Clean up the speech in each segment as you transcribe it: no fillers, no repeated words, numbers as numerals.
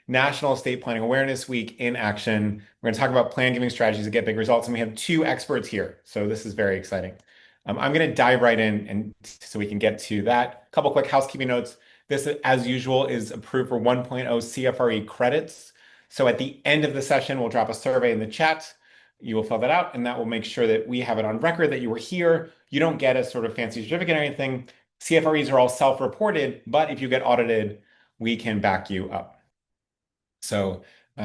National Estate Planning Awareness Week in action. We're going to talk about plan giving strategies to get big results, and we have two experts here. So this is very exciting. I'm going to dive right in and so we can get to that. A couple quick housekeeping notes. This, as usual, is approved for 1.0 CFRE credits. So at the end of the session, we'll drop a survey in the chat. You will fill that out, and that will make sure that we have it on record that you were here. You don't get a sort of fancy certificate or anything. CFREs are all self-reported, but if you get audited, we can back you up. So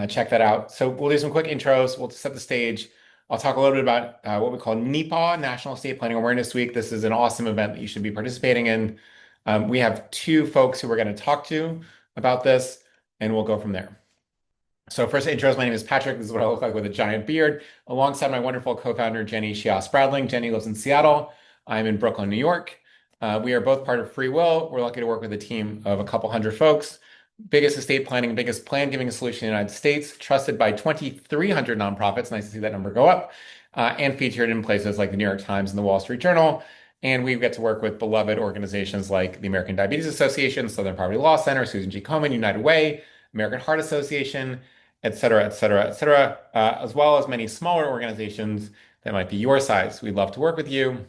check that out. So we'll do some quick intros. We'll set the stage. I'll talk a little bit about what we call NEPAW, National Estate Planning Awareness Week. This is an awesome event that you should be participating in. We have two folks who we're going to talk to about this, and we'll go from there. So first intros, my name is Patrick. This is what I look like with a giant beard, alongside my wonderful co-founder, Jenny Shias-Spradling. Jenny lives in Seattle. I'm in Brooklyn, New York. We are both part of FreeWill. We're lucky to work with a team of a couple hundred folks. Biggest estate planning, biggest plan giving solution in the United States, trusted by 2,300 nonprofits. Nice to see that number go up, and featured in places like the New York Times and the Wall Street Journal. And we get to work with beloved organizations like the American Diabetes Association, Southern Poverty Law Center, Susan G. Komen, United Way, American Heart Association, et cetera, et cetera, et cetera, as well as many smaller organizations that might be your size. We'd love to work with you,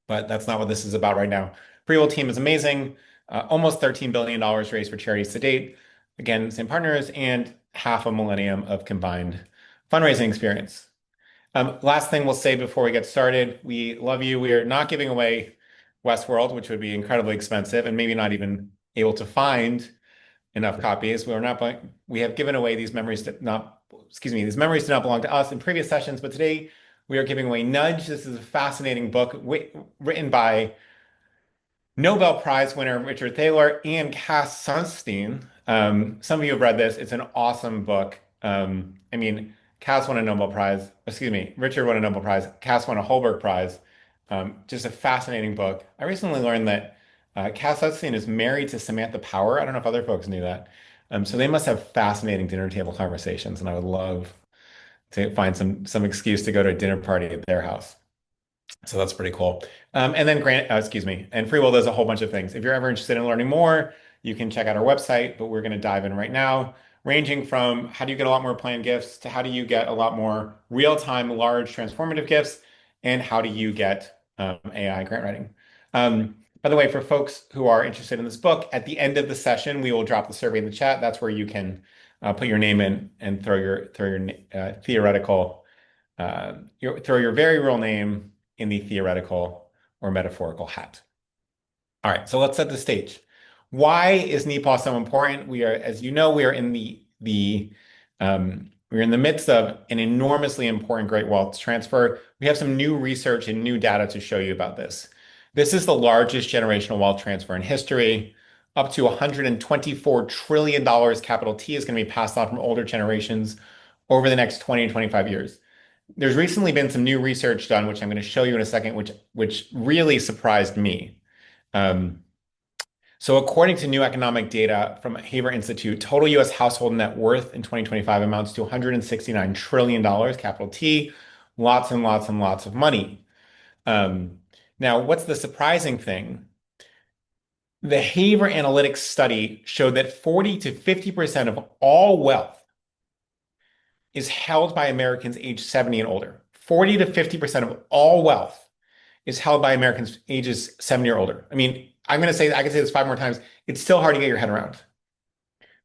but that's not what this is about right now. FreeWill team is amazing. Almost $13 billion raised for charities to date. Again, same partners and half a millennium of combined fundraising experience. Last thing we'll say before we get started, we love you. We are not giving away Westworld, which would be incredibly expensive and maybe not even able to find enough copies. We have given away these memories these memories do not belong to us in previous sessions, but today we are giving away Nudge. This is a fascinating book written by Nobel Prize winner Richard Thaler and Cass Sunstein. Some of you have read this. It's an awesome book. Cass won a Nobel Prize. Excuse me, Richard won a Nobel Prize. Cass won a Holberg Prize. Just a fascinating book. I recently learned that Cass Sunstein is married to Samantha Power. I don't know if other folks knew that. So they must have fascinating dinner table conversations, and I would love to find some excuse to go to a dinner party at their house. So that's pretty cool. And then and FreeWill does a whole bunch of things. If you're ever interested in learning more, you can check out our website, but we're going to dive in right now, ranging from how do you get a lot more planned gifts to how do you get a lot more real-time, large, transformative gifts, and how do you get AI grant writing. By the way, for folks who are interested in this book, at the end of the session, we will drop the survey in the chat. That's where you can put your name in and throw your theoretical, throw your very real name in the theoretical or metaphorical hat. All right, so let's set the stage. Why is NEPAW so important? We are, as you know, we are in we're in the midst of an enormously important great wealth transfer. We have some new research and new data to show you about this. This is the largest generational wealth transfer in history. Up to $124 trillion capital T is going to be passed on from older generations over the next 20 to 25 years. There's recently been some new research done, which I'm going to show you in a second, which really surprised me. So according to new economic data from Haver Institute, total U.S. household net worth in 2025 amounts to $169 trillion, capital T, lots and lots and lots of money. Now, what's the surprising thing? The Haver Analytics study showed that 40 to 50% of all wealth is held by Americans aged 70 and older. 40 to 50% of all wealth is held by Americans ages 70 or older. I mean, I can say this 5 more times. It's still hard to get your head around.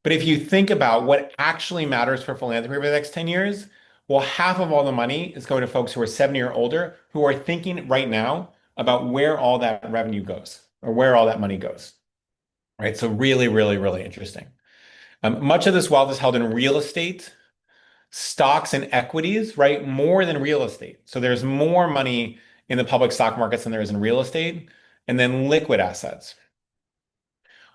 But if you think about what actually matters for philanthropy over the next 10 years, well, half of all the money is going to folks who are 70 or older who are thinking right now about where all that revenue goes or where all that money goes. Right? So really, really, really interesting. Much of this wealth is held in real estate, stocks and equities, right? More than real estate. So there's more money in the public stock markets than there is in real estate, and then liquid assets.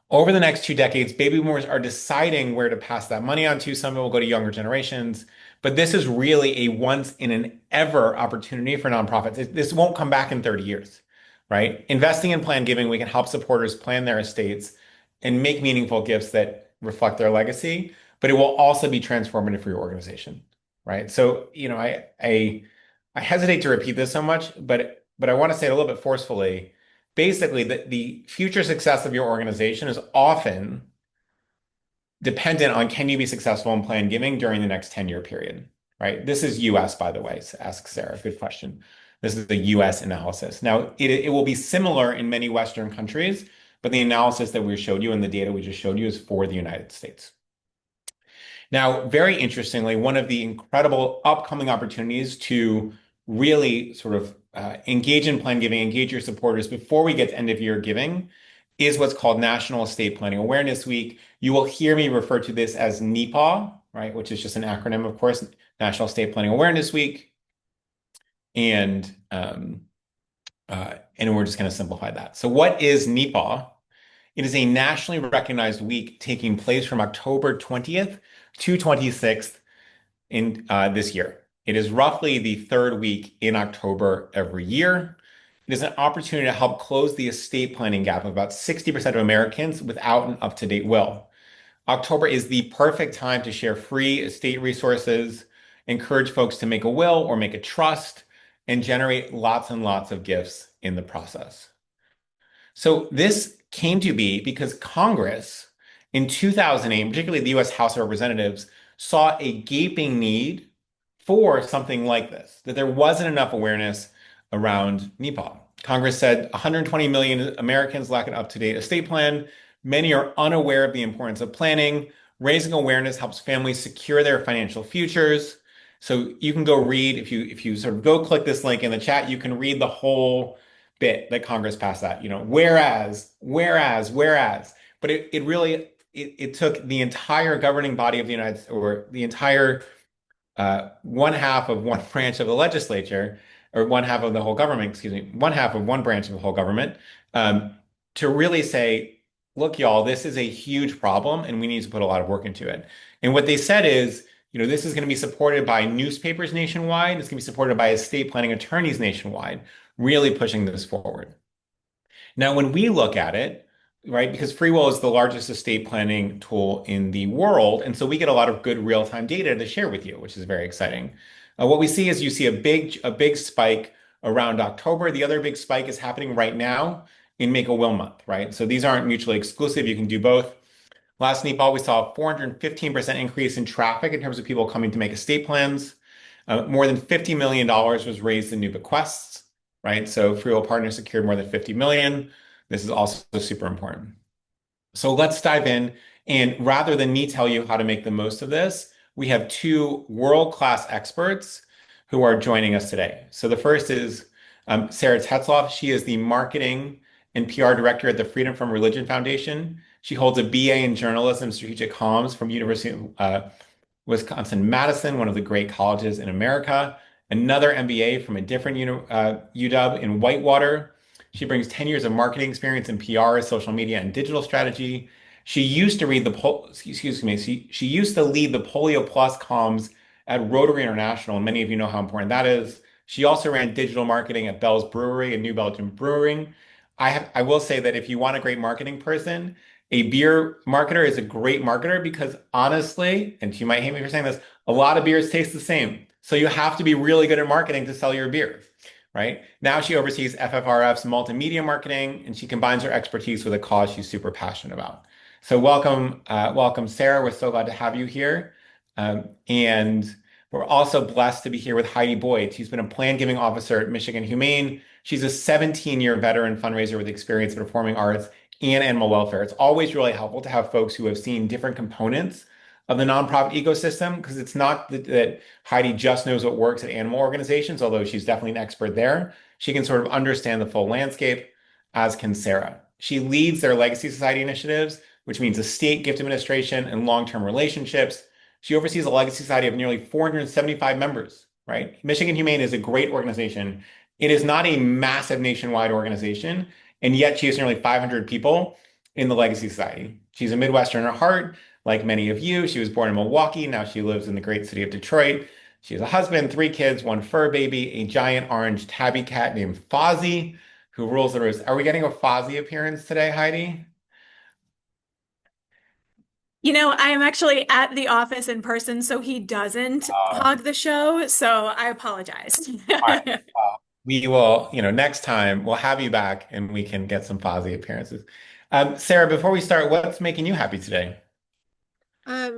Over the next 2 decades, baby boomers are deciding where to pass that money on to. Some of it will go to younger generations, but this is really a once in an ever opportunity for nonprofits. This won't come back in 30 years, right? Investing in planned giving, we can help supporters plan their estates and make meaningful gifts that reflect their legacy, but it will also be transformative for your organization, right? So, I hesitate to repeat this so much, but I want to say it a little bit forcefully. Basically, the future success of your organization is often dependent on can you be successful in planned giving during the next 10-year period, right? This is US, by the way, ask Sarah. Good question. This is the US analysis. Now, it will be similar in many Western countries, but the analysis that we showed you and the data we just showed you is for the United States. Now, very interestingly, one of the incredible upcoming opportunities to really sort of engage in plan giving, engage your supporters before we get to end of year giving is what's called National Estate Planning Awareness Week. You will hear me refer to this as NEPAW, right, which is just an acronym, of course, National Estate Planning Awareness Week. And we're just going to simplify that. So what is NEPAW? It is a nationally recognized week taking place from October 20th to 26th in this year. It is roughly the third week in October every year. It is an opportunity to help close the estate planning gap of about 60% of Americans without an up-to-date will. October is the perfect time to share free estate resources, encourage folks to make a will or make a trust, and generate lots and lots of gifts in the process. So this came to be because Congress in 2008, particularly the US House of Representatives, saw a gaping need for something like this, that there wasn't enough awareness around NEPAW. Congress said 120 million Americans lack an up-to-date estate plan. Many are unaware of the importance of planning. Raising awareness helps families secure their financial futures. So you can go read, if you sort of go click this link in the chat, you can read the whole bit that Congress passed that, whereas, but it really it took the entire governing body of the United States, or the entire one half of one branch of the legislature, or one half of the whole government, excuse me, one half of one branch of the whole government, um, to really say, look, y'all, this is a huge problem and we need to put a lot of work into it. And what they said is, this is going to be supported by newspapers nationwide. It's going to be supported by estate planning attorneys nationwide, really pushing this forward. Now, when we look at it, right, because FreeWill is the largest estate planning tool in the world, and so we get a lot of good real-time data to share with you, which is very exciting. What we see is you see a big spike around October. The other big spike is happening right now in Make a Will Month, right? So these aren't mutually exclusive. You can do both. Last NEPAW, we saw a 415% increase in traffic in terms of people coming to make estate plans. More than $50 million was raised in new bequests, right? So FreeWill Partners secured more than 50 million. This is also super important. So let's dive in. And rather than me tell you how to make the most of this, we have two world-class experts who are joining us today. So the first is Sara Tetzloff. She is the marketing and PR director at the Freedom from Religion Foundation. She holds a BA in journalism, strategic comms from University of Wisconsin-Madison, one of the great colleges in America. Another MBA from a different UW in Whitewater. She brings 10 years of marketing experience in PR, social media, and digital strategy. She used to lead the Polio Plus comms at Rotary International, and many of you know how important that is. She also ran digital marketing at Bell's Brewery and New Belgium Brewing. I will say that if you want a great marketing person, a beer marketer is a great marketer because honestly, and you might hate me for saying this, a lot of beers taste the same. So you have to be really good at marketing to sell your beer, right? Now she oversees FFRF's multimedia marketing, and she combines her expertise with a cause she's super passionate about. So welcome, Sara. We're so glad to have you here. And we're also blessed to be here with Heidi Boyd. She's been a plan giving officer at Michigan Humane. She's a 17-year veteran fundraiser with experience in performing arts and animal welfare. It's always really helpful to have folks who have seen different components of the nonprofit ecosystem, because it's not that Heidi just knows what works at animal organizations, although she's definitely an expert there. She can sort of understand the full landscape, as can Sara. She leads their Legacy Society initiatives, which means estate gift administration and long-term relationships. She oversees a Legacy Society of nearly 475 members, right? Michigan Humane is a great organization. It is not a massive nationwide organization, and yet she has nearly 500 people in the Legacy Society. She's a Midwesterner at heart, like many of you. She was born in Milwaukee. Now she lives in the great city of Detroit. She has a husband, 3 kids, one fur baby, a giant orange tabby cat named Fozzie, who rules the roost. Are we getting a Fozzie appearance today, Heidi? I am actually at the office in person, so he doesn't Uh, hog the show. So I apologize. all right. We will, next time we'll have you back and we can get some Fozzie appearances. Sara, before we start, what's making you happy today?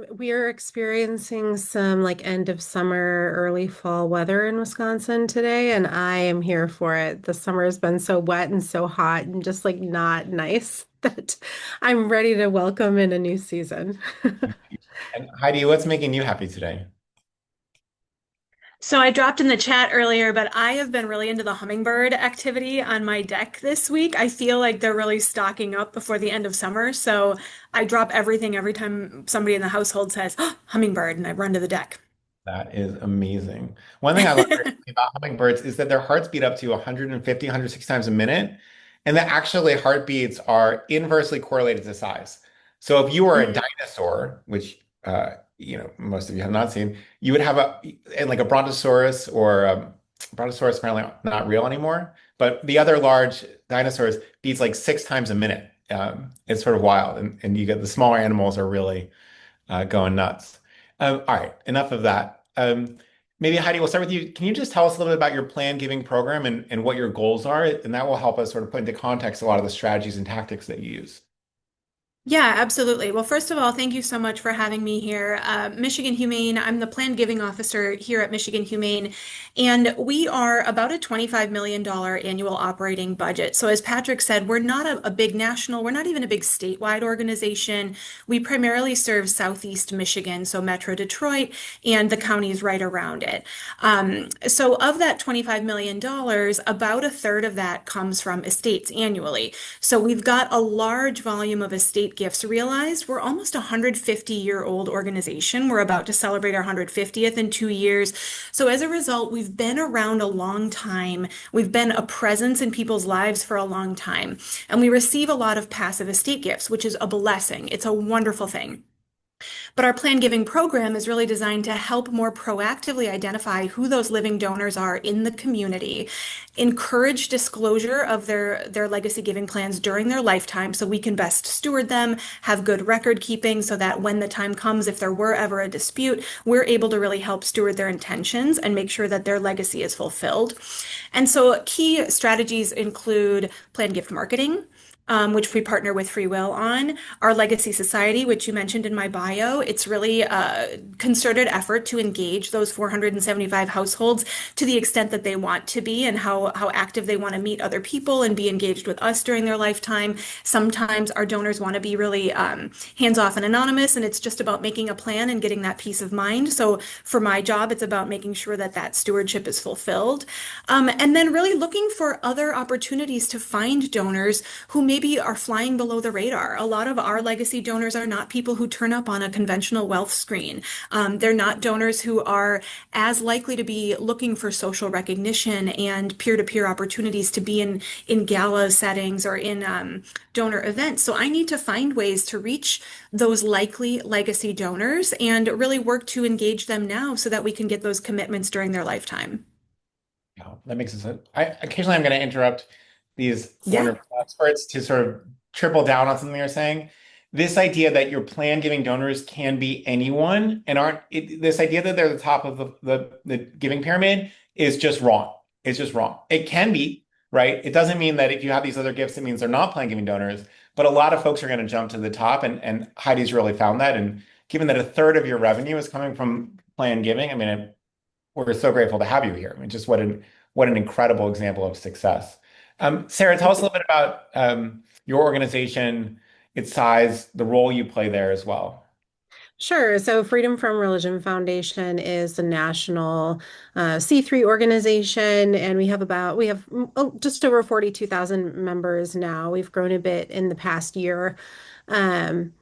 We are experiencing some like end of summer, early fall weather in Wisconsin today, and I am here for it. The summer has been so wet and so hot and just like not nice that I'm ready to welcome in a new season. And Heidi, what's making you happy today? So I dropped in the chat earlier, but I have been really into the hummingbird activity on my deck this week. I feel like they're really stocking up before the end of summer. So I drop everything every time somebody in the household says, "Oh, hummingbird," and I run to the deck. That is amazing. One thing I love about hummingbirds is that their hearts beat up to 150, 160 times a minute, and that actually heartbeats are inversely correlated to size. So if you were a Mm. dinosaur, which most of you have not seen, you would have and like a brontosaurus or brontosaurus apparently not real anymore, but the other large dinosaurs beats like 6 times a minute. It's sort of wild, and you get the smaller animals are really going nuts. All right, enough of that. Maybe Heidi, we'll start with you. Can you just tell us a little bit about your plan giving program and what your goals are? And that will help us sort of put into context a lot of the strategies and tactics that you use. Yeah, absolutely. Well, first of all, thank you so much for having me here. Michigan Humane, I'm the planned giving officer here at Michigan Humane, and we are about a $25 million annual operating budget. So, as Patrick said, we're not a big national, we're not even a big statewide organization. We primarily serve Southeast Michigan, so Metro Detroit and the counties right around it. So, of that $25 million, about a third of that comes from estates annually. So we've got a large volume of estate gifts realized. We're almost a 150-year-old organization. We're about to celebrate our 150th in 2 years. So as a result, we've been around a long time. We've been a presence in people's lives for a long time. And we receive a lot of passive estate gifts, which is a blessing. It's a wonderful thing. But our plan giving program is really designed to help more proactively identify who those living donors are in the community, encourage disclosure of their legacy giving plans during their lifetime so we can best steward them, have good record keeping so that when the time comes, if there were ever a dispute, we're able to really help steward their intentions and make sure that their legacy is fulfilled. And so key strategies include plan gift marketing, which we partner with FreeWill on. Our Legacy Society, which you mentioned in my bio, it's really a concerted effort to engage those 475 households to the extent that they want to be and how active they want to meet other people and be engaged with us during their lifetime. Sometimes our donors want to be really hands-off and anonymous, and it's just about making a plan and getting that peace of mind. So for my job, it's about making sure that that stewardship is fulfilled. And then really looking for other opportunities to find donors who maybe are flying below the radar. A lot of our legacy donors are not people who turn up on a conventional wealth screen. They're not donors who are as likely to be looking for social recognition and peer-to-peer opportunities to be in gala settings or in donor events. So I need to find ways to reach those likely legacy donors and really work to engage them now so that we can get those commitments during their lifetime. Yeah, that makes sense. Occasionally I'm going to interrupt these Yeah. wonderful experts to sort of triple down on something they're saying. This idea that your plan giving donors can be anyone and this idea that they're the top of the giving pyramid is just wrong. It's just wrong. It can be, right? It doesn't mean that if you have these other gifts, it means they're not plan giving donors, but a lot of folks are going to jump to the top and Heidi's really found that. And given that a third of your revenue is coming from plan giving, I mean, we're so grateful to have you here. I mean, just what an incredible example of success. Sara, tell us a little bit about your organization, its size, the role you play there as well. Sure. So Freedom from Religion Foundation is a national C3 organization, and we have just over 42,000 members now. We've grown a bit in the past year. Um,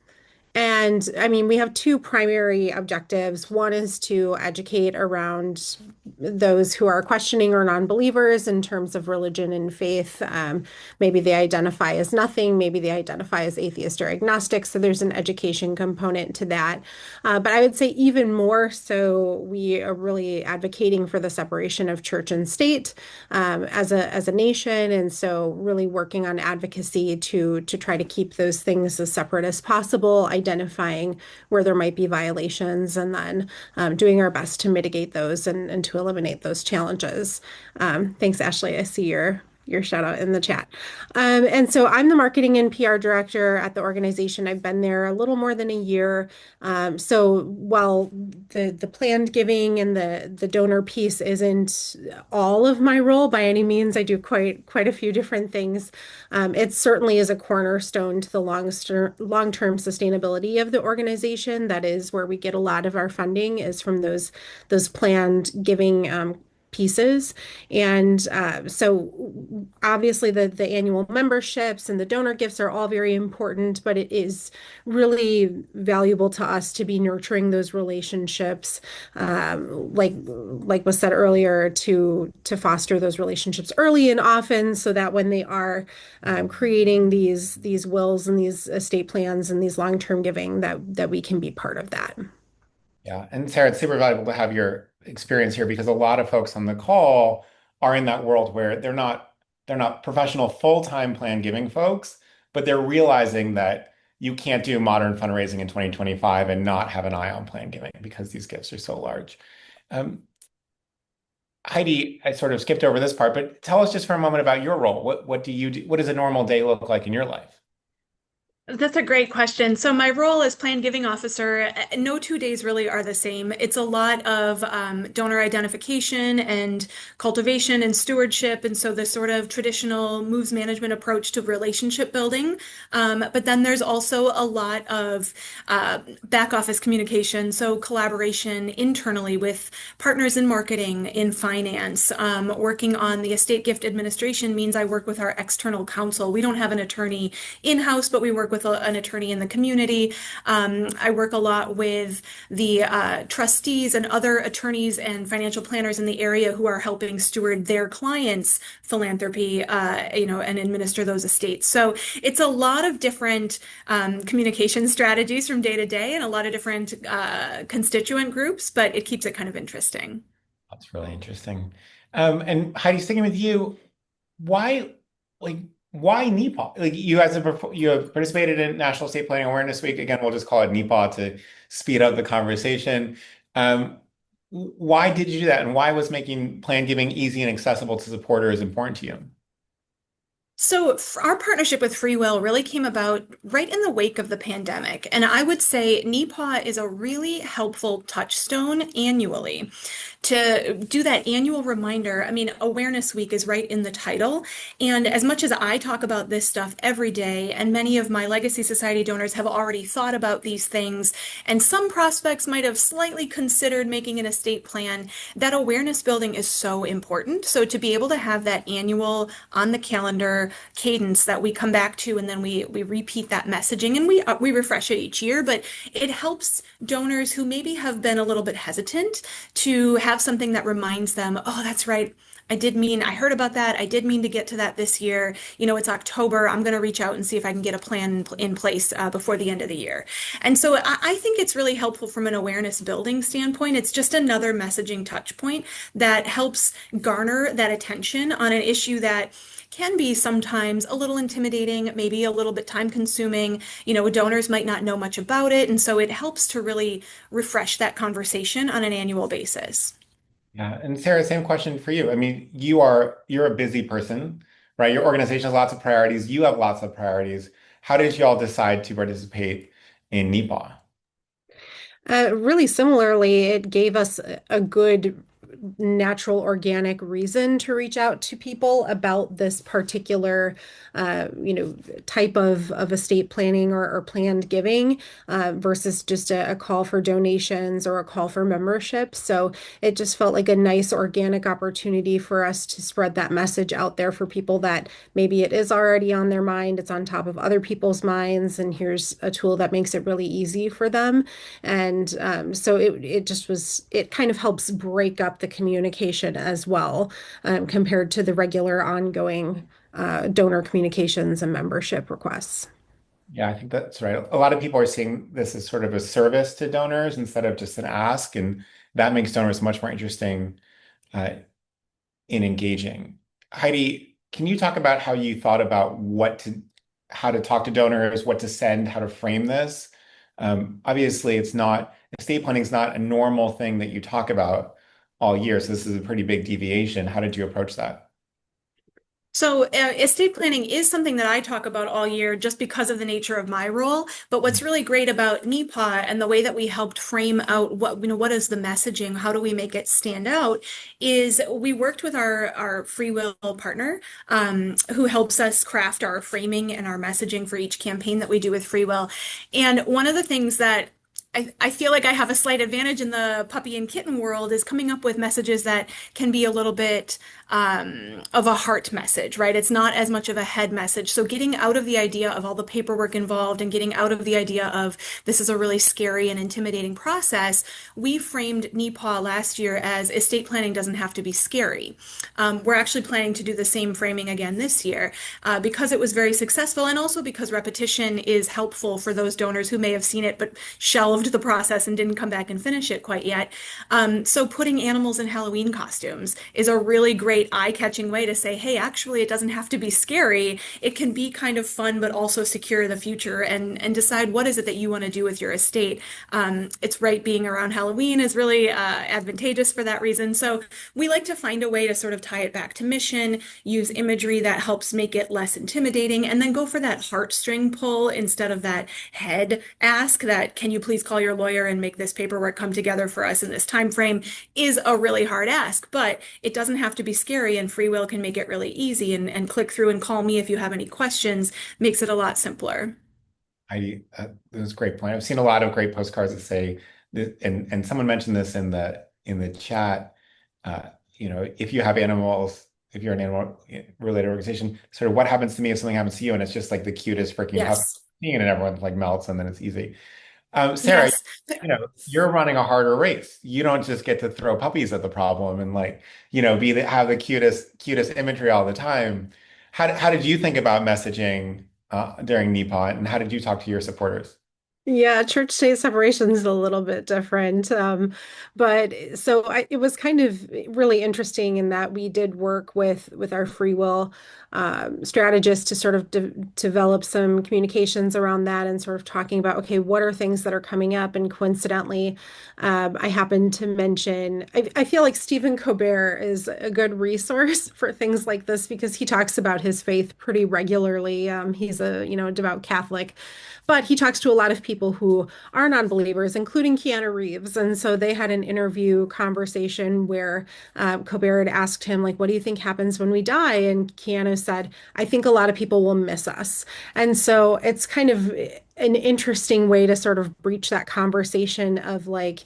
and I mean, we have two primary objectives. One is to educate around those who are questioning or non-believers in terms of religion and faith. Maybe they identify as nothing, maybe they identify as atheist or agnostic. So there's an education component to that. But I would say even more so, we are really advocating for the separation of church and state as a nation, and so really working on advocacy to try to keep those things as separate as possible, identifying where there might be violations, and then doing our best to mitigate those and to eliminate those challenges. Thanks, Ashley. I see your your shout out in the chat. And so I'm the marketing and PR director at the organization. I've been there a little more than a year. So while the planned giving and the donor piece isn't all of my role by any means, I do quite a few different things. It certainly is a cornerstone to the long-term sustainability of the organization. That is where we get a lot of our funding is from those planned giving pieces. And so obviously the annual memberships and the donor gifts are all very important, but it is really valuable to us to be nurturing those relationships, like was said earlier, to foster those relationships early and often, so that when they are creating these wills and these estate plans and these long-term giving, that we can be part of that. Yeah. And Sarah, it's super valuable to have your experience here because a lot of folks on the call are in that world where they're not professional full-time plan giving folks, but they're realizing that you can't do modern fundraising in 2025 and not have an eye on plan giving because these gifts are so large. Um, Heidi, I sort of skipped over this part, but tell us just for a moment about your role. What do you do? What does a normal day look like in your life? That's a great question. So my role as planned giving officer, no 2 days really are the same. It's a lot of donor identification and cultivation and stewardship, and so the sort of traditional moves management approach to relationship building. But then there's also a lot of back office communication, so collaboration internally with partners in marketing, in finance. Working on the estate gift administration means I work with our external counsel. We don't have an attorney in-house, but we work with an attorney in the community. I work a lot with the trustees and other attorneys and financial planners in the area who are helping steward their clients' philanthropy, and administer those estates. So it's a lot of different communication strategies from day to day and a lot of different constituent groups, but it keeps it kind of interesting. That's really interesting. And Heidi, sticking with you, why, like, why NEPAW? Like, you have participated in National State Planning Awareness Week. Again, we'll just call it NEPAW to speed up the conversation. Why did you do that, and why was making plan giving easy and accessible to supporters important to you? So, our partnership with FreeWill really came about right in the wake of the pandemic. And I would say NEPAW is a really helpful touchstone annually to do that annual reminder. I mean, Awareness Week is right in the title. And as much as I talk about this stuff every day, and many of my Legacy Society donors have already thought about these things, and some prospects might have slightly considered making an estate plan, that awareness building is so important. So, to be able to have that annual on the calendar cadence that we come back to, and then we repeat that messaging, and we refresh it each year, but it helps donors who maybe have been a little bit hesitant to have something that reminds them, oh, that's right. I heard about that. I did mean to get to that this year. It's October. I'm going to reach out and see if I can get a plan in place before the end of the year. And so I think it's really helpful from an awareness building standpoint. It's just another messaging touch point that helps garner that attention on an issue that can be sometimes a little intimidating, maybe a little bit time consuming. Donors might not know much about it. And so it helps to really refresh that conversation on an annual basis. Yeah, and Sarah, same question for you. I mean, you're a busy person, right? Your organization has lots of priorities. You have lots of priorities. How did you all decide to participate in NEPAW? Really similarly, it gave us a good natural organic reason to reach out to people about this particular type of estate planning or planned giving versus just a call for donations or a call for membership. So it just felt like a nice organic opportunity for us to spread that message out there for people that maybe it is already on their mind, it's on top of other people's minds, and here's a tool that makes it really easy for them. And so it kind of helps break up the communication as well, compared to the regular ongoing donor communications and membership requests. Yeah, I think that's right. A lot of people are seeing this as sort of a service to donors instead of just an ask, and that makes donors much more interesting uh, in engaging. Heidi, can you talk about how you thought about how to talk to donors, what to send, how to frame this? Obviously, estate planning is not a normal thing that you talk about all year, so this is a pretty big deviation. How did you approach that? So, estate planning is something that I talk about all year just because of the nature of my role. But what's really great about NEPA and the way that we helped frame out what is the messaging, how do we make it stand out, is we worked with our FreeWill partner, who helps us craft our framing and our messaging for each campaign that we do with FreeWill. And one of the things that I feel like I have a slight advantage in the puppy and kitten world is coming up with messages that can be a little bit of a heart message, right? It's not as much of a head message. So getting out of the idea of all the paperwork involved and getting out of the idea of this is a really scary and intimidating process, we framed NEPAW last year as estate planning doesn't have to be scary. We're actually planning to do the same framing again this year because it was very successful and also because repetition is helpful for those donors who may have seen it but shelved the process and didn't come back and finish it quite yet. So putting animals in Halloween costumes is a really great eye-catching way to say, hey, actually, it doesn't have to be scary. It can be kind of fun, but also secure the future and decide what is it that you want to do with your estate. It's right, being around Halloween is really advantageous for that reason. So we like to find a way to sort of tie it back to mission, use imagery that helps make it less intimidating, and then go for that heartstring pull instead of that head ask that, can you please call your lawyer and make this paperwork come together for us in this time frame, is a really hard ask, but it doesn't have to be scary, and FreeWill can make it really easy, and click through and call me if you have any questions makes it a lot simpler. Heidi, that was a great point. I've seen a lot of great postcards that say, and someone mentioned this in the chat. Uh, if you have animals, if you're an animal related organization, sort of what happens to me if something happens to you, and it's just like the cutest freaking puppy Yes. scene, and everyone like melts, and then it's easy. Sara, Yes. you're running a harder race. You don't just get to throw puppies at the problem and like, have the cutest imagery all the time. How did you think about messaging during NEPA, and how did you talk to your supporters? Yeah, church state separation is a little bit different. But so it was kind of really interesting in that we did work with our free will strategists to sort of develop some communications around that and sort of talking about, okay, what are things that are coming up? And coincidentally, I happened to mention, I feel like Stephen Colbert is a good resource for things like this because he talks about his faith pretty regularly. He's a, devout Catholic. But he talks to a lot of people who are non-believers, including Keanu Reeves. And so they had an interview conversation where Colbert had asked him, like, what do you think happens when we die? And Keanu said, I think a lot of people will miss us. And so it's kind of an interesting way to sort of breach that conversation of like,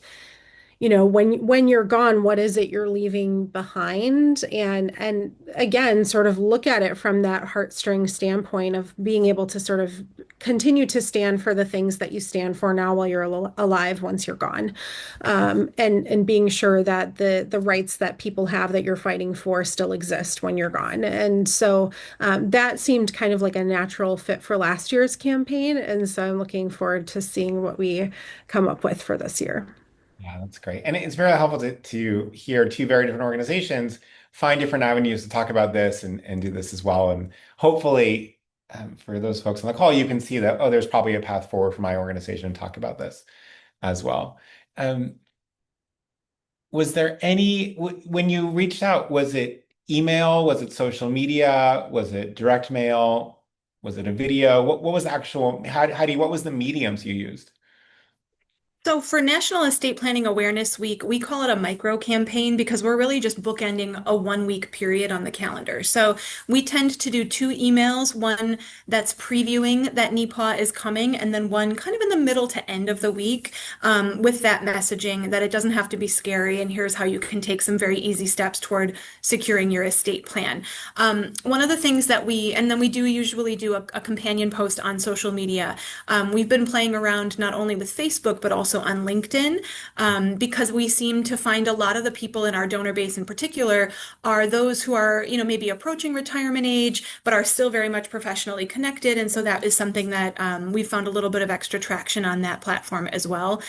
when you're gone, what is it you're leaving behind? And again, sort of look at it from that heartstring standpoint of being able to sort of continue to stand for the things that you stand for now while you're alive once you're gone. And being sure that the rights that people have that you're fighting for still exist when you're gone. And so that seemed kind of like a natural fit for last year's campaign. And so I'm looking forward to seeing what we come up with for this year. Yeah, that's great. And it's very helpful to hear two very different organizations find different avenues to talk about this and do this as well. And hopefully, for those folks on the call, you can see that, oh, there's probably a path forward for my organization to talk about this as well. Um, was there when you reached out, was it email? Was it social media? Was it direct mail? Was it a video? What was the actual, Heidi, what was the mediums you used? So for National Estate Planning Awareness Week, we call it a micro campaign because we're really just bookending a 1 week period on the calendar. So we tend to do two emails, one that's previewing that NEPA is coming, and then one kind of in the middle to end of the week with that messaging that it doesn't have to be scary, and here's how you can take some very easy steps toward securing your estate plan. One of the things that and then we do usually do a companion post on social media. We've been playing around not only with Facebook, but also on LinkedIn, because we seem to find a lot of the people in our donor base in particular are those who are, maybe approaching retirement age, but are still very much professionally connected. And so that is something that we found a little bit of extra traction on that platform as well.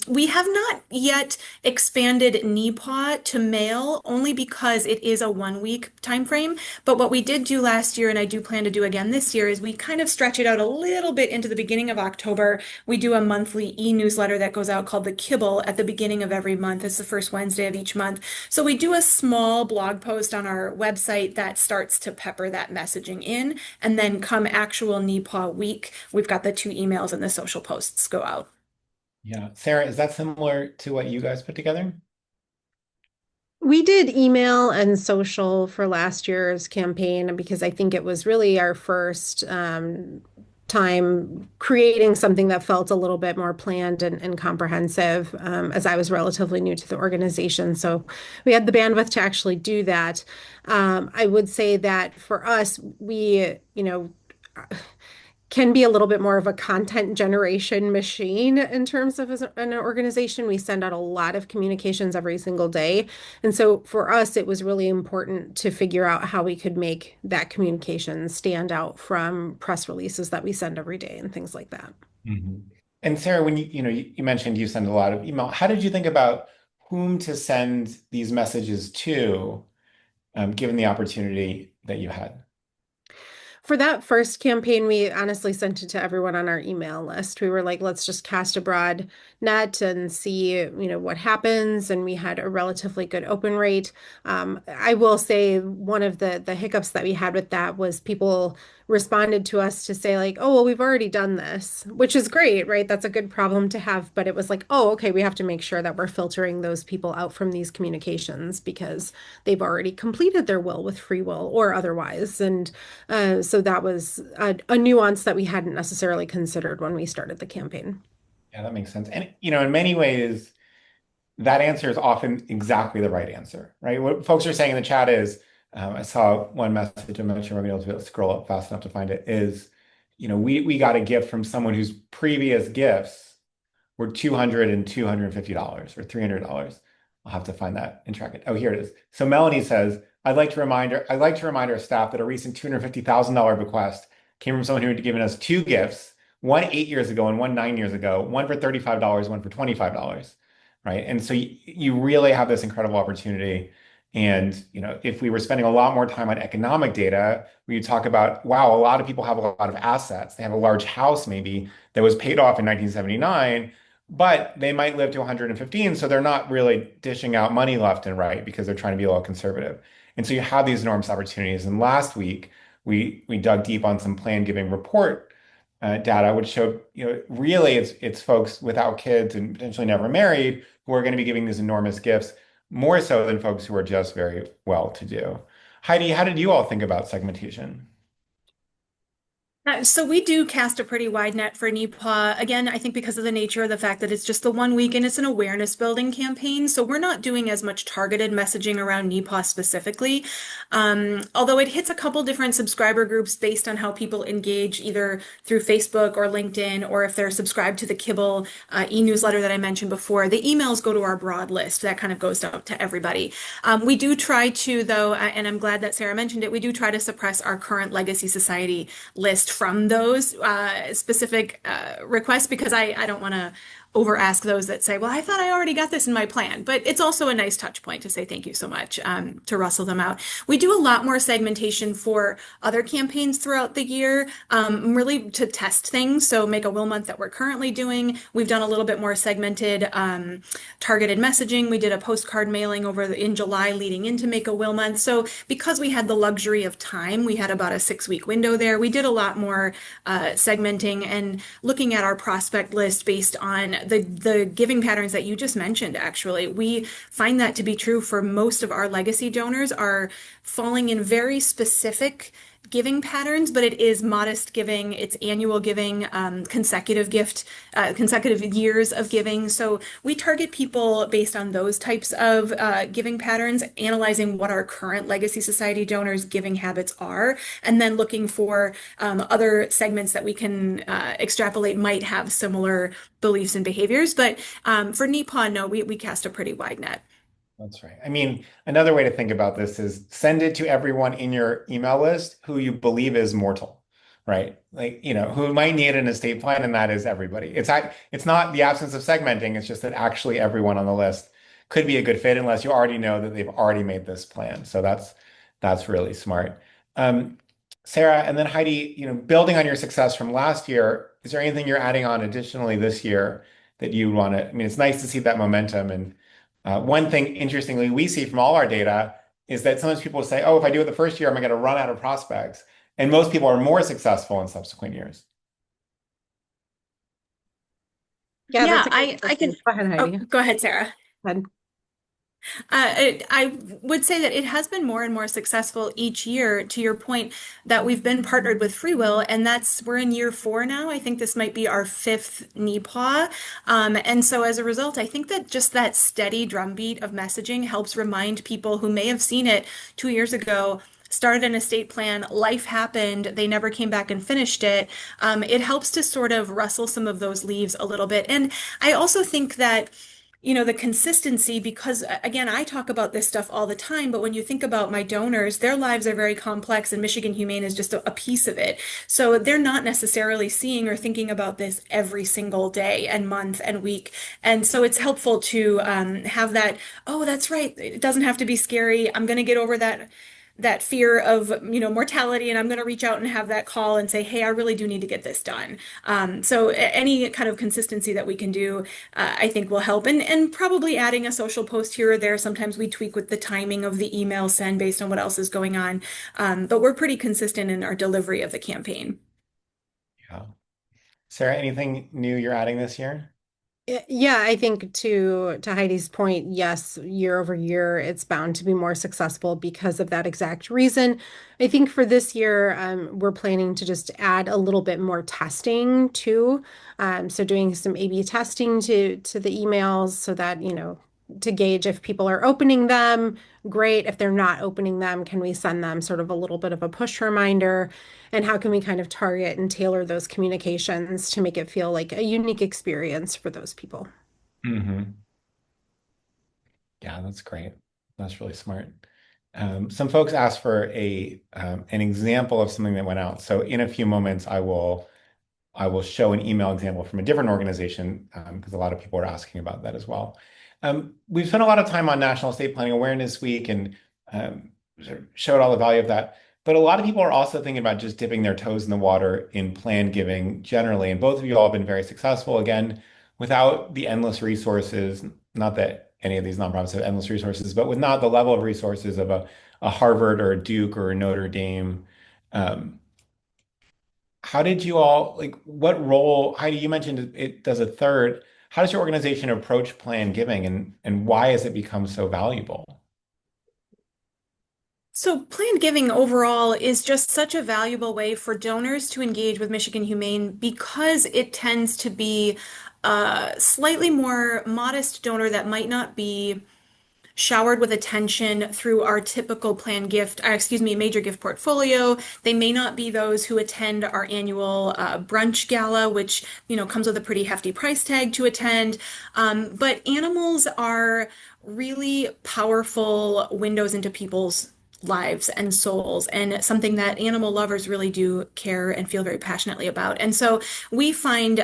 We have not yet expanded NEPAW to mail only because it is a 1 week time frame. But what we did do last year, and I do plan to do again this year, is we kind of stretch it out a little bit into the beginning of October. We do a monthly e-newsletter newsletter that goes out called The Kibble at the beginning of every month. It's the first Wednesday of each month. So we do a small blog post on our website that starts to pepper that messaging in. And then come actual NEPAW week, we've got the two emails and the social posts go out. Yeah. Sarah, is that similar to what you guys put together? We did email and social for last year's campaign because I think it was really our first time creating something that felt a little bit more planned and comprehensive, as I was relatively new to the organization. So we had the bandwidth to actually do that. I would say that for us, we, can be a little bit more of a content generation machine in terms of as an organization. We send out a lot of communications every single day. And so for us, it was really important to figure out how we could make that communication stand out from press releases that we send every day and things like that. Mhm. And Sarah, when you mentioned you send a lot of email, how did you think about whom to send these messages to, given the opportunity that you had? For that first campaign, we honestly sent it to everyone on our email list. We were like, let's just cast a broad net and see, what happens. And we had a relatively good open rate. I will say one of the hiccups that we had with that was people responded to us to say like, oh, well, we've already done this, which is great, right? That's a good problem to have. But it was like, oh, okay, we have to make sure that we're filtering those people out from these communications because they've already completed their will with FreeWill or otherwise. And so that was a nuance that we hadn't necessarily considered when we started the campaign. Yeah, that makes sense. And in many ways, that answer is often exactly the right answer, right? What folks are saying in the chat is, I saw one message, I'm not sure I'm going to be able to scroll up fast enough to find it, is, we got a gift from someone whose previous gifts were $200 and $250 or $300. I'll have to find that and track it. Oh, here it is. So Melanie says, I'd like to remind our staff that a recent $250,000 bequest came from someone who had given us two gifts, one 8 years ago and one 9 years ago, one for $35, one for $25, right? And so you really have this incredible opportunity. And if we were spending a lot more time on economic data, we would talk about, wow, a lot of people have a lot of assets. They have a large house maybe that was paid off in 1979, but they might live to 115, so they're not really dishing out money left and right because they're trying to be a little conservative. And so you have these enormous opportunities. And last week, we dug deep on some plan giving report data, which showed, really it's folks without kids and potentially never married who are going to be giving these enormous gifts, more so than folks who are just very well to do. Heidi, how did you all think about segmentation? So we do cast a pretty wide net for NEPA. Again, I think because of the nature of the fact that it's just the one week and it's an awareness building campaign. So we're not doing as much targeted messaging around NEPA specifically. Although it hits a couple different subscriber groups based on how people engage either through Facebook or LinkedIn, or if they're subscribed to the Kibble e-newsletter that I mentioned before, the emails go to our broad list. That kind of goes out to everybody. We do try to, though, and I'm glad that Sarah mentioned it, we do try to suppress our current Legacy Society list from those specific requests because I don't want to over ask those that say, well, I thought I already got this in my plan. But it's also a nice touch point to say thank you so much to rustle them out. We do a lot more segmentation for other campaigns throughout the year, really to test things. So Make a Will Month that we're currently doing, we've done a little bit more segmented targeted messaging. We did a postcard mailing in July leading into Make a Will Month. So because we had the luxury of time, we had about a 6-week window there. We did a lot more segmenting and looking at our prospect list based on the giving patterns that you just mentioned. Actually, we find that to be true for most of our legacy donors are falling in very specific giving patterns, but it is modest giving, it's annual giving, consecutive years of giving. So we target people based on those types of giving patterns, analyzing what our current Legacy Society donors' giving habits are, and then looking for other segments that we can extrapolate might have similar beliefs and behaviors. But for NEPA, no, we cast a pretty wide net. That's right. I mean, another way to think about this is send it to everyone in your email list who you believe is mortal, right? Like, who might need an estate plan, and that is everybody. It's not the absence of segmenting, it's just that actually everyone on the list could be a good fit unless you already know that they've already made this plan. So that's really smart. Sarah, and then Heidi, building on your success from last year, is there anything you're adding on additionally this year that you want to, I mean, it's nice to see that momentum. And one thing, interestingly, we see from all our data is that sometimes people say, oh, if I do it the first year, I'm going to run out of prospects. And most people are more successful in subsequent years. Yeah, that's Yeah, a great I can. perspective. Go ahead, Oh, Heidi. go ahead, Sarah. Go ahead. I would say that it has been more and more successful each year, to your point, that we've been partnered with FreeWill, and we're in year 4 now. I think this might be our 5th NEPAW. And so as a result, I think that just that steady drumbeat of messaging helps remind people who may have seen it 2 years ago, started an estate plan, life happened, they never came back and finished it. It helps to sort of rustle some of those leaves a little bit. And I also think that the consistency, because again, I talk about this stuff all the time, but when you think about my donors, their lives are very complex, and Michigan Humane is just a piece of it. So they're not necessarily seeing or thinking about this every single day and month and week. And so it's helpful to have that, oh, that's right. It doesn't have to be scary. I'm going to get over that fear of mortality, and I'm going to reach out and have that call and say, hey, I really do need to get this done. So any kind of consistency that we can do, I think will help, and probably adding a social post here or there. Sometimes we tweak with the timing of the email send based on what else is going on, but we're pretty consistent in our delivery of the campaign. Yeah. Sarah, anything new you're adding this year? Yeah, I think to Heidi's point, yes, year over year, it's bound to be more successful because of that exact reason. I think for this year, we're planning to just add a little bit more testing too. So doing some A/B testing to the emails so that, to gauge if people are opening them, great. If they're not opening them, can we send them sort of a little bit of a push reminder? And how can we kind of target and tailor those communications to make it feel like a unique experience for those people? Hmm. Yeah, that's great. That's really smart. Some folks asked for a an example of something that went out. So in a few moments, I will show an email example from a different organization because a lot of people are asking about that as well. We've spent a lot of time on National Estate Planning Awareness Week and sort of showed all the value of that. But a lot of people are also thinking about just dipping their toes in the water in plan giving generally. And both of you all have been very successful, again, without the endless resources. Not that any of these nonprofits have endless resources, but with not the level of resources of a Harvard or a Duke or a Notre Dame. Um, how did you all like what role, Heidi, you mentioned it does a third. How does your organization approach plan giving and why has it become so valuable? So, planned giving overall is just such a valuable way for donors to engage with Michigan Humane because it tends to be a slightly more modest donor that might not be showered with attention through our typical major gift portfolio. They may not be those who attend our annual brunch gala, which, comes with a pretty hefty price tag to attend. But animals are really powerful windows into people's lives and souls, and something that animal lovers really do care and feel very passionately about. And so we find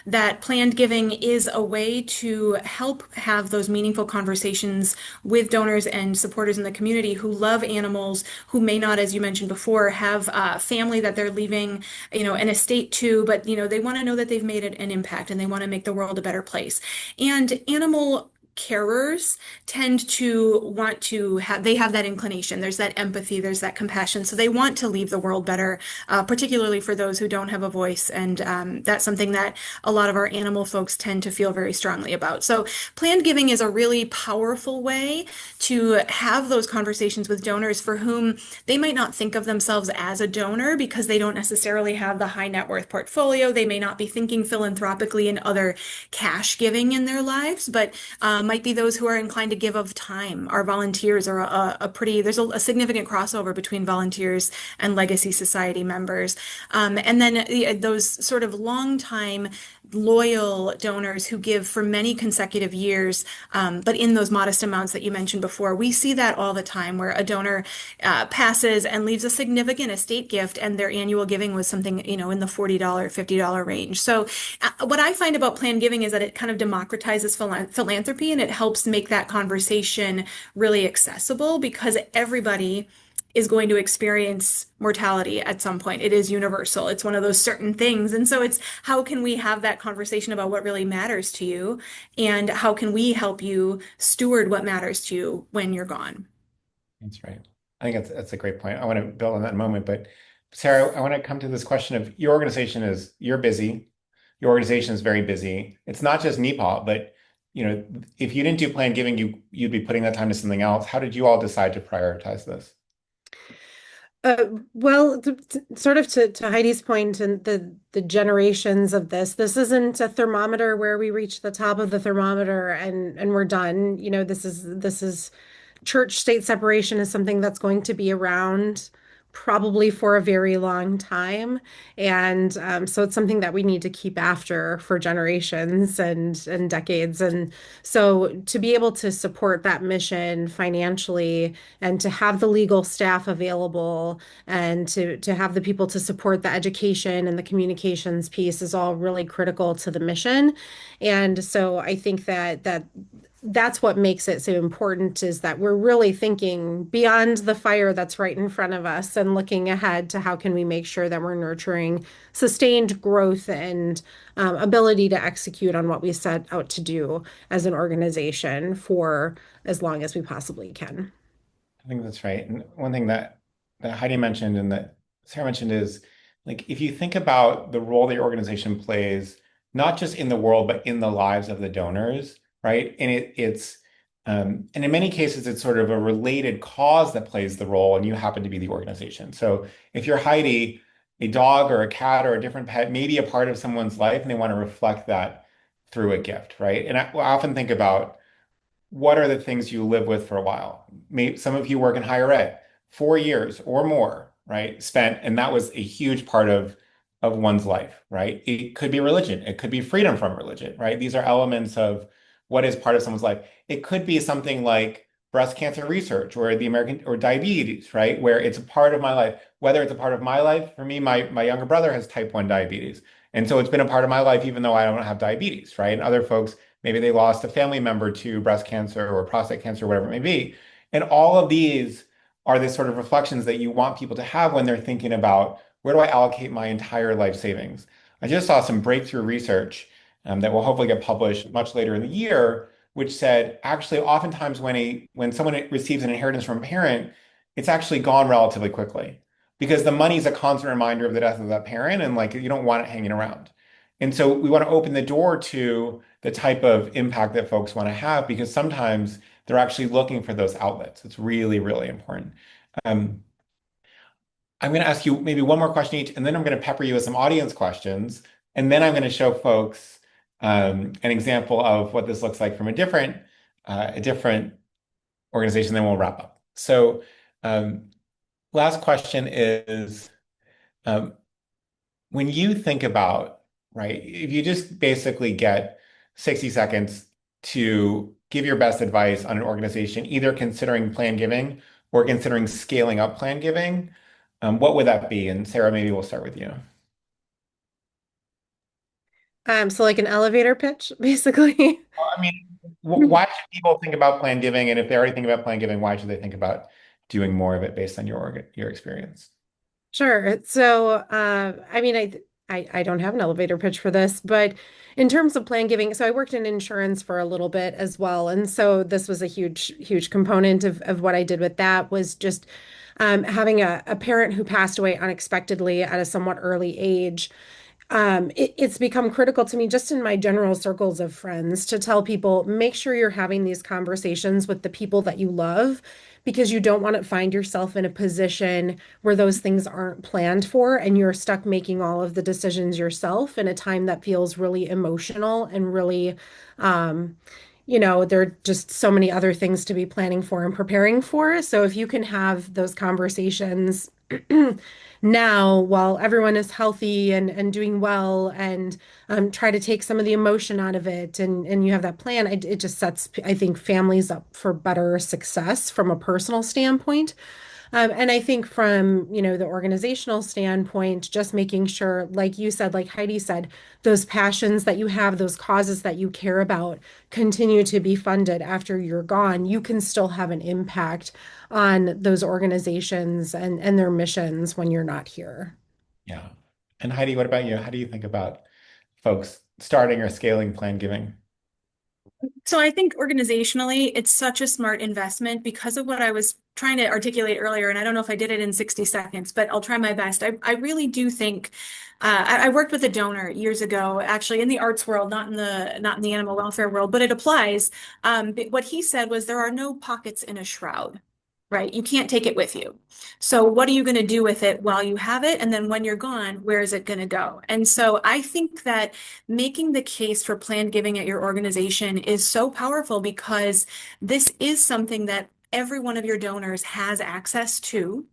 that planned giving is a way to help have those meaningful conversations with donors and supporters in the community who love animals, who may not, as you mentioned before, have family that they're leaving, an estate to, but they want to know that they've made an impact and they want to make the world a better place. And animal carers tend to want to have that inclination. There's that empathy, there's that compassion. So they want to leave the world better, particularly for those who don't have a voice. And that's something that a lot of our animal folks tend to feel very strongly about. So planned giving is a really powerful way to have those conversations with donors for whom they might not think of themselves as a donor because they don't necessarily have the high net worth portfolio. They may not be thinking philanthropically in other cash giving in their lives, but might be those who are inclined to give of time. Our volunteers are there's a significant crossover between volunteers and Legacy Society members. And then those sort of long time loyal donors who give for many consecutive years, but in those modest amounts that you mentioned before. We see that all the time where a donor passes and leaves a significant estate gift, and their annual giving was something, in the $40, $50 range. So what I find about planned giving is that it kind of democratizes philanthropy, and it helps make that conversation really accessible because everybody is going to experience mortality at some point. It is universal. It's one of those certain things. And so it's how can we have that conversation about what really matters to you and how can we help you steward what matters to you when you're gone? That's right. I think that's a great point. I want to build on that in a moment, but Sarah, I want to come to this question of your organization is you're busy. Your organization is very busy. It's not just NEPAW, but if you didn't do planned giving, you'd be putting that time to something else. How did you all decide to prioritize this? Well, sort of to Heidi's point and the generations of this isn't a thermometer where we reach the top of the thermometer and we're done. This is church state separation is something that's going to be around probably for a very long time. And so it's something that we need to keep after for generations and decades. And so to be able to support that mission financially and to have the legal staff available and to have the people to support the education and the communications piece is all really critical to the mission. And so I think that's what makes it so important is that we're really thinking beyond the fire that's right in front of us and looking ahead to how can we make sure that we're nurturing sustained growth and ability to execute on what we set out to do as an organization for as long as we possibly can. I think that's right. And one thing that Heidi mentioned and that Sarah mentioned is like if you think about the role that your organization plays, not just in the world, but in the lives of the donors, right? And and in many cases it's sort of a related cause that plays the role, and you happen to be the organization. So if you're Heidi, a dog or a cat or a different pet may be a part of someone's life, and they want to reflect that through a gift, right? And I often think about what are the things you live with for a while? Maybe some of you work in higher ed, 4 years or more, right? Spent, and that was a huge part of one's life, right? It could be religion, it could be freedom from religion, right? These are elements of what is part of someone's life. It could be something like breast cancer research or the American or diabetes, right? Where it's a part of my life. Whether it's a part of my life, for me, my younger brother has type 1 diabetes. And so it's been a part of my life, even though I don't have diabetes, right? And other folks, maybe they lost a family member to breast cancer or prostate cancer, whatever it may be. And all of these are the sort of reflections that you want people to have when they're thinking about where do I allocate my entire life savings? I just saw some breakthrough research that will hopefully get published much later in the year, which said actually oftentimes when someone receives an inheritance from a parent, it's actually gone relatively quickly because the money is a constant reminder of the death of that parent, and like you don't want it hanging around. And so we want to open the door to the type of impact that folks want to have because sometimes they're actually looking for those outlets. It's really, really important. Um, I'm going to ask you maybe one more question each, and then I'm going to pepper you with some audience questions. And then I'm going to show folks an example of what this looks like from a different organization, then we'll wrap up. So last question is, um, when you think about, right, if you just basically get 60 seconds to give your best advice on an organization, either considering plan giving or considering scaling up plan giving, what would that be? And Sarah, maybe we'll start with you. So like an elevator pitch, basically. I mean, why should people think about plan giving? And if they already think about plan giving, why should they think about doing more of it based on your experience? Sure. So, I mean, I don't have an elevator pitch for this, but in terms of plan giving, so I worked in insurance for a little bit as well, and so this was a huge component of what I did with that was just having a parent who passed away unexpectedly at a somewhat early age. It's become critical to me just in my general circles of friends to tell people, make sure you're having these conversations with the people that you love because you don't want to find yourself in a position where those things aren't planned for and you're stuck making all of the decisions yourself in a time that feels really emotional and really, there are just so many other things to be planning for and preparing for. So if you can have those conversations now while everyone is healthy and doing well and try to take some of the emotion out of it and you have that plan, it just sets, I think, families up for better success from a personal standpoint. And I think from, the organizational standpoint, just making sure, like you said, like Heidi said, those passions that you have, those causes that you care about continue to be funded after you're gone. You can still have an impact on those organizations and their missions when you're not here. Yeah. And Heidi, what about you? How do you think about folks starting or scaling plan giving? So I think organizationally, it's such a smart investment because of what I was trying to articulate earlier. And I don't know if I did it in 60 seconds, but I'll try my best. I really do think I worked with a donor years ago, actually in the arts world, not in the animal welfare world, but it applies. But what he said was there are no pockets in a shroud. Right? You can't take it with you. So what are you going to do with it while you have it? And then when you're gone, where is it going to go? And so I think that making the case for planned giving at your organization is so powerful because this is something that every one of your donors has access to.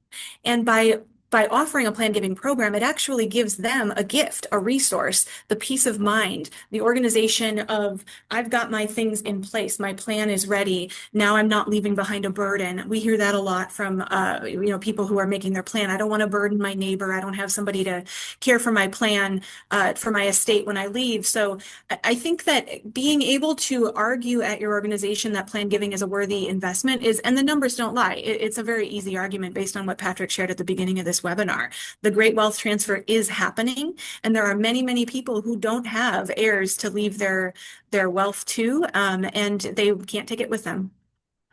And by offering a planned giving program, it actually gives them a gift, a resource, the peace of mind, the organization of, I've got my things in place, my plan is ready. Now I'm not leaving behind a burden. We hear that a lot from people who are making their plan. I don't want to burden my neighbor. I don't have somebody to care for my plan, for my estate when I leave. So I think that being able to argue at your organization that plan giving is a worthy investment is, and the numbers don't lie. It's a very easy argument based on what Patrick shared at the beginning of this webinar. The great wealth transfer is happening, and there are many, many people who don't have heirs to leave their wealth to, and they can't take it with them.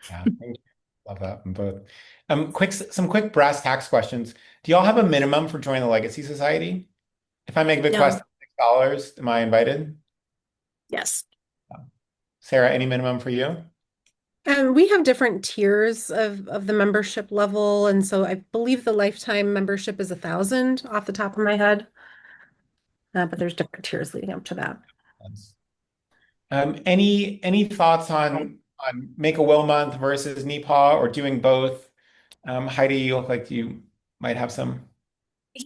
Yeah, thank you. Love that from both. Some quick brass tacks questions. Do y'all have a minimum for joining the Legacy Society? If I make a bequest No. of $6, am I invited? Yes. Sarah, any minimum for you? We have different tiers of the membership level, and so I believe the lifetime membership is 1,000 off the top of my head. But there's different tiers leading up to that. Any thoughts on Make a Will Month versus NEPAW or doing both? Heidi, you look like you might have some.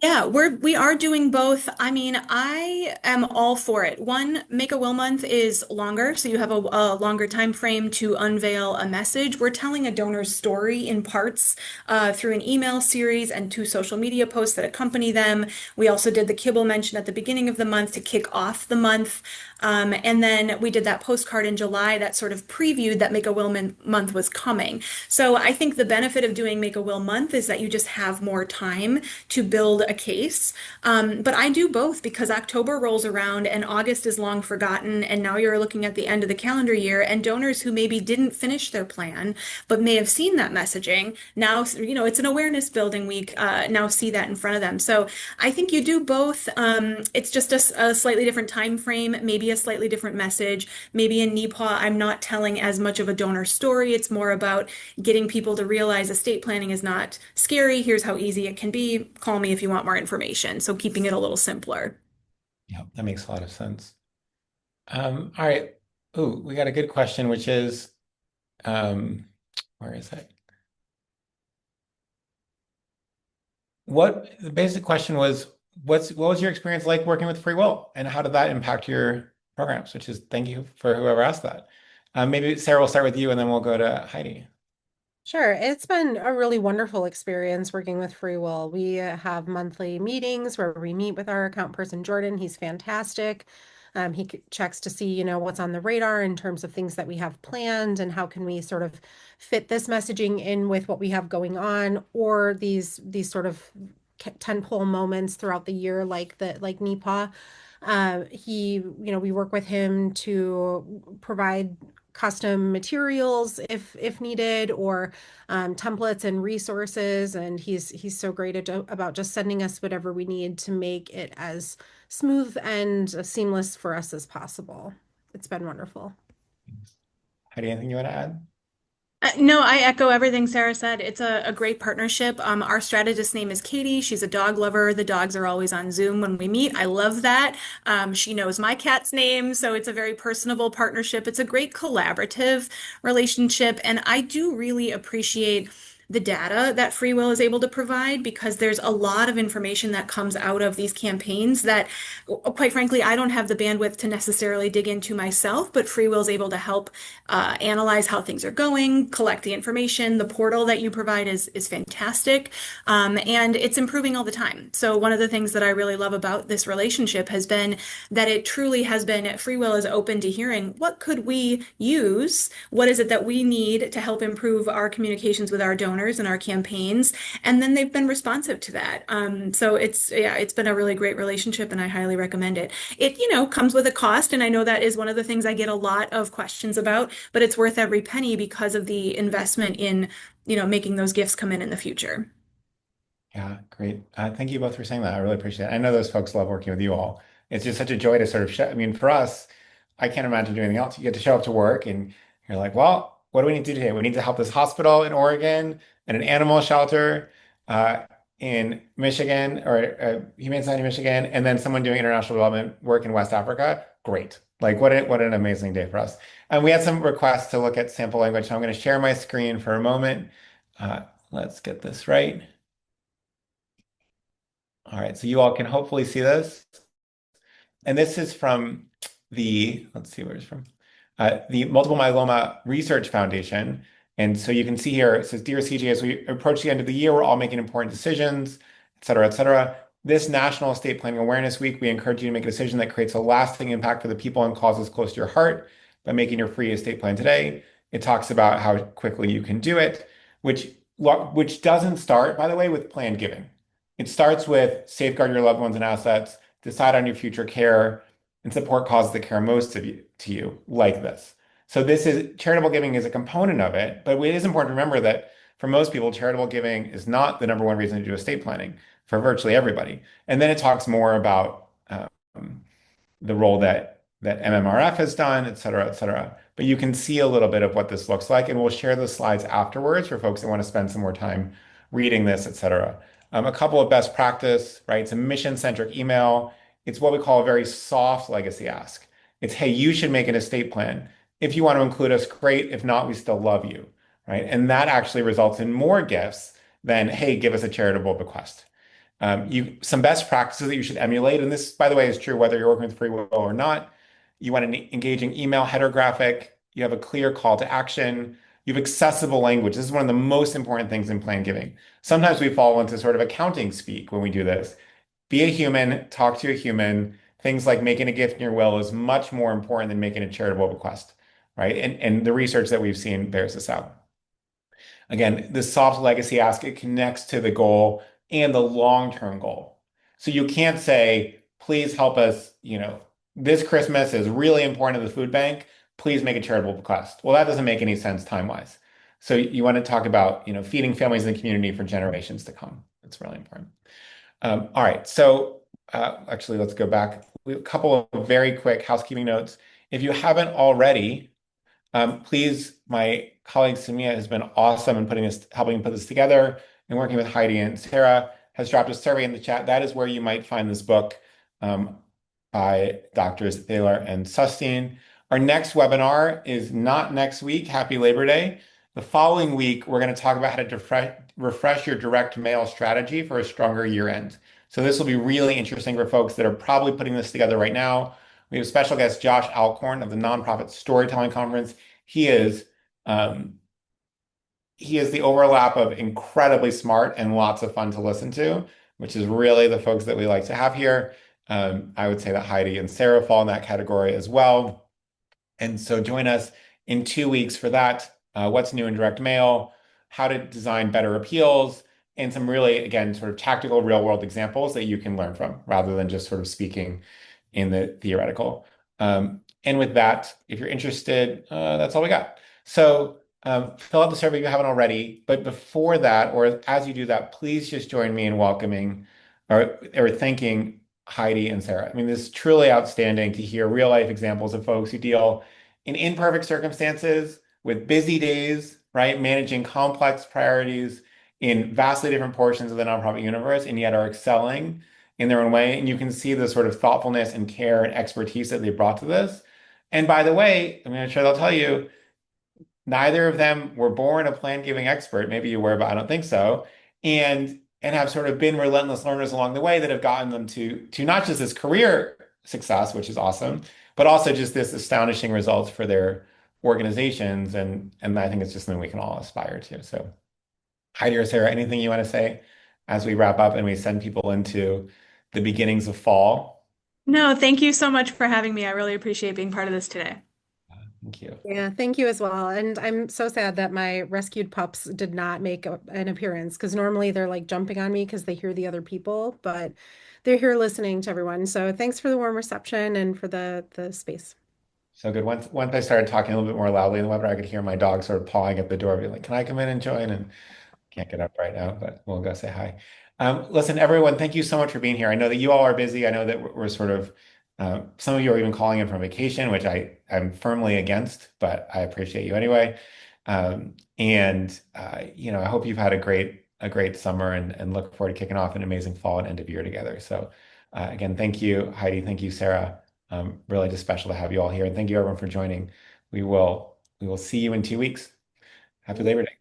Yeah, we are doing both. I mean, I am all for it. One, Make a Will Month is longer, so you have a longer time frame to unveil a message. We're telling a donor's story in parts through an email series and two social media posts that accompany them. We also did the kibble mention at the beginning of the month to kick off the month. And then we did that postcard in July that sort of previewed that Make a Will Month was coming. So I think the benefit of doing Make a Will Month is that you just have more time to build a case. But I do both because October rolls around and August is long forgotten. And now you're looking at the end of the calendar year, and donors who maybe didn't finish their plan, but may have seen that messaging now, it's an awareness building week, now see that in front of them. So I think you do both. It's just a slightly different time frame, maybe a slightly different message. Maybe in NEPAW, I'm not telling as much of a donor story. It's more about getting people to realize estate planning is not scary. Here's how easy it can be. Call me if you want more information. So keeping it a little simpler. Yeah, that makes a lot of sense. All right. Ooh, we got a good question, which is, um, where is it? The basic question was, what was your experience like working with FreeWill, and how did that impact your programs? Which is, thank you for whoever asked that. Maybe Sarah, will start with you, and then we'll go to Heidi. Sure. It's been a really wonderful experience working with FreeWill. We have monthly meetings where we meet with our account person, Jordan. He's fantastic. Checks to see, what's on the radar in terms of things that we have planned and how can we sort of fit this messaging in with what we have going on, or these sort of tentpole moments throughout the year like NEPA. We work with him to provide custom materials if needed, or templates and resources, and he's so great about just sending us whatever we need to make it as smooth and seamless for us as possible. It's been wonderful. Heidi, anything you want to add? No, I echo everything Sarah said. It's a great partnership. Our strategist name is Katie. She's a dog lover. The dogs are always on Zoom when we meet. I love that. She knows my cat's name, so it's a very personable partnership. It's a great collaborative relationship, and I do really appreciate the data that FreeWill is able to provide, because there's a lot of information that comes out of these campaigns that, quite frankly, I don't have the bandwidth to necessarily dig into myself, but FreeWill is able to help analyze how things are going, collect the information. The portal that you provide is fantastic, and it's improving all the time. So one of the things that I really love about this relationship has been that it truly has been FreeWill is open to hearing what could we use, what is it that we need to help improve our communications with our donors and our campaigns, and then they've been responsive to that. So it's been a really great relationship, and I highly recommend it. It, comes with a cost, and I know that is one of the things I get a lot of questions about, but it's worth every penny because of the investment in, making those gifts come in the future. Yeah, great. Thank you both for saying that. I really appreciate it. I know those folks love working with you all. It's just such a joy to sort of show. I mean, for us, I can't imagine doing anything else. You get to show up to work and you're like, well, what do we need to do today? We need to help this hospital in Oregon and an animal shelter in Michigan or Humane Society, Michigan, and then someone doing international development work in West Africa. Great. Like what an amazing day for us. And we had some requests to look at sample language. So I'm going to share my screen for a moment. Let's get this right. All right, so you all can hopefully see this. And this is from let's see where it's from, the Multiple Myeloma Research Foundation. And so you can see here, it says, Dear CJ, as we approach the end of the year, we're all making important decisions, et cetera, et cetera. This National Estate Planning Awareness Week, we encourage you to make a decision that creates a lasting impact for the people and causes close to your heart by making your free estate plan today. It talks about how quickly you can do it, which doesn't start, by the way, with planned giving. It starts with safeguard your loved ones and assets, decide on your future care, and support causes that care most to you, like this. So charitable giving is a component of it, but it is important to remember that for most people, charitable giving is not the number one reason to do estate planning for virtually everybody. And then it talks more about the role that MMRF has done, et cetera, et cetera. But you can see a little bit of what this looks like, and we'll share the slides afterwards for folks that want to spend some more time reading this, et cetera. A couple of best practice, right? It's a mission-centric email. It's what we call a very soft legacy ask. It's, hey, you should make an estate plan. If you want to include us, great. If not, we still love you, right? And that actually results in more gifts than, hey, give us a charitable bequest. Some best practices that you should emulate, and this, by the way, is true whether you're working with FreeWill or not. You want an engaging email header graphic. You have a clear call to action. You have accessible language. This is one of the most important things in plan giving. Sometimes we fall into sort of accounting speak when we do this. Be a human, talk to a human. Things like making a gift in your will is much more important than making a charitable bequest, right? And the research that we've seen bears this out. Again, the soft legacy ask, it connects to the goal and the long-term goal. So you can't say, please help us, this Christmas is really important to the food bank. Please make a charitable bequest. Well, that doesn't make any sense time-wise. So you want to talk about, feeding families in the community for generations to come. That's really important. All right. So actually, let's go back. A couple of very quick housekeeping notes. If you haven't already, please, my colleague Samia has been awesome in helping put this together and working with Heidi and Sara, has dropped a survey in the chat. That is where you might find this book by Doctors Thaler and Sustein. Our next webinar is not next week. Happy Labor Day. The following week, we're going to talk about how to refresh your direct mail strategy for a stronger year end. So this will be really interesting for folks that are probably putting this together right now. We have special guest Josh Alcorn of the Nonprofit Storytelling Conference. He is the overlap of incredibly smart and lots of fun to listen to, which is really the folks that we like to have here. I would say that Heidi and Sara fall in that category as well. And so join us in 2 weeks for that. What's new in direct mail, how to design better appeals, and some really, again, sort of tactical real world examples that you can learn from rather than just sort of speaking in the theoretical. And with that, if you're interested, that's all we got. So fill out the survey if you haven't already. But before that, or as you do that, please just join me in welcoming or thanking Heidi and Sara. I mean, this is truly outstanding to hear real life examples of folks who deal in imperfect circumstances with busy days, right? Managing complex priorities in vastly different portions of the nonprofit universe, and yet are excelling in their own way. And you can see the sort of thoughtfulness and care and expertise that they brought to this. And by the way, I'm sure they'll tell you, neither of them were born a plan giving expert. Maybe you were, but I don't think so. And have sort of been relentless learners along the way that have gotten them to not just this career success, which is awesome, but also just this astonishing results for their organizations. And I think it's just something we can all aspire to. So Heidi or Sarah, anything you want to say as we wrap up and we send people into the beginnings of fall? No, thank you so much for having me. I really appreciate being part of this today. Thank you. Yeah, thank you as well. And I'm so sad that my rescued pups did not make an appearance because normally they're like jumping on me because they hear the other people, but they're here listening to everyone. So thanks for the warm reception and for the space. So good. Once I started talking a little bit more loudly in the webinar, I could hear my dog sort of pawing at the door, being like, "Can I come in and join?" And can't get up right now, but we'll go say hi. Listen, everyone, thank you so much for being here. I know that you all are busy. I know that we're sort of some of you are even calling in from vacation, which I'm firmly against, but I appreciate you anyway. I hope you've had a great summer and look forward to kicking off an amazing fall and end of year together. So again, thank you, Heidi. Thank you, Sarah. Really just special to have you all here. And thank you everyone for joining. We will see you in 2 weeks. Happy Labor Day.